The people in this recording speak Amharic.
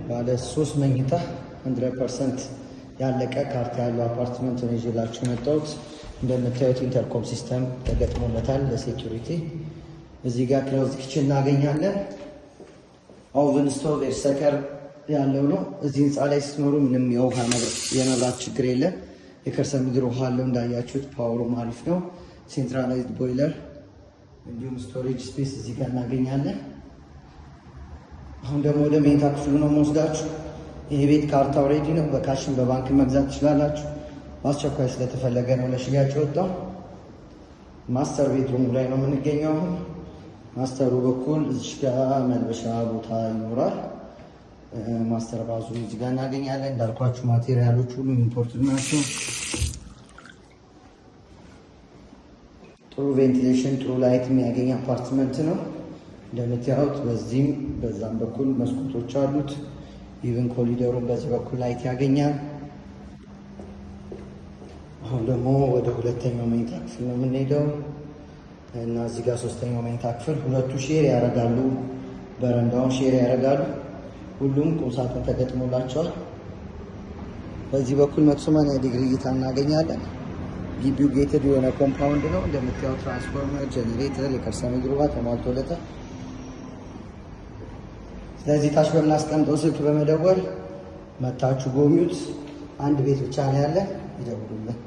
ባለ 3 መኝታ 100% ያለቀ ካርታ ያለው አፓርትመንት ነው ይዤላችሁ መጣሁት። እንደምታዩት ኢንተርኮም ሲስተም ተገጥሞለታል ለሴኩሪቲ። እዚህ ጋር ክሎዝ ኪችን እናገኛለን። ኦቨን ስቶቭ ኤርሰከር ያለው ነው። እዚህ ህንፃ ላይ ስትኖሩ ምንም የውሃ የመብራት ችግር የለም። የከርሰ ምድር ውሃ አለው እንዳያችሁት፣ ፓወሩም አሪፍ ነው። ሴንትራላይዝድ ቦይለር እንዲሁም ስቶሬጅ ስፔስ እዚህ ጋር እናገኛለን። አሁን ደግሞ ወደ መኝታ ክፍሉ ነው የምወስዳችሁ። ይህ ቤት ካርታው ሬዲ ነው። በካሽን በባንክ መግዛት ትችላላችሁ። በአስቸኳይ ስለተፈለገ ነው ለሽያጭ ወጣው። ማስተር ቤድሩም ላይ ነው የምንገኘው። አሁን ማስተሩ በኩል እዚህ ጋር መልበሻ ቦታ ይኖራል። ማስተር ባዙ እዚህ ጋር እናገኛለን። እንዳልኳችሁ ማቴሪያሎች ሁሉ ኢምፖርትድ ናቸው። ጥሩ ቬንቲሌሽን፣ ጥሩ ላይት የሚያገኝ አፓርትመንት ነው። እንደምታዩት በዚህም በዛም በኩል መስኮቶች አሉት። ኢቨን ኮሊደሩን በዚህ በኩል ላይት ያገኛል። አሁን ደግሞ ወደ ሁለተኛው መኝታ ክፍል ነው የምንሄደው እና እዚህ ጋር ሶስተኛው መኝታ ክፍል ሁለቱ ሼር ያደርጋሉ። በረንዳውን ሼር ያደርጋሉ። ሁሉም ቁምሳጥን ተገጥሞላቸዋል። በዚህ በኩል 180 ዲግሪ እይታ እናገኛለን። ግቢው ጌትድ የሆነ ኮምፓውንድ ነው። እንደምታዩት ትራንስፎርመር፣ ጄኔሬተር፣ የከርሰ ምድር ውሃ ተሟልቶለታል። ስለዚህ ታች በምናስቀምጠው ስልክ በመደወል መታችሁ ጎብኙት። አንድ ቤት ብቻ ነው ያለ፣ ይደውሉልን።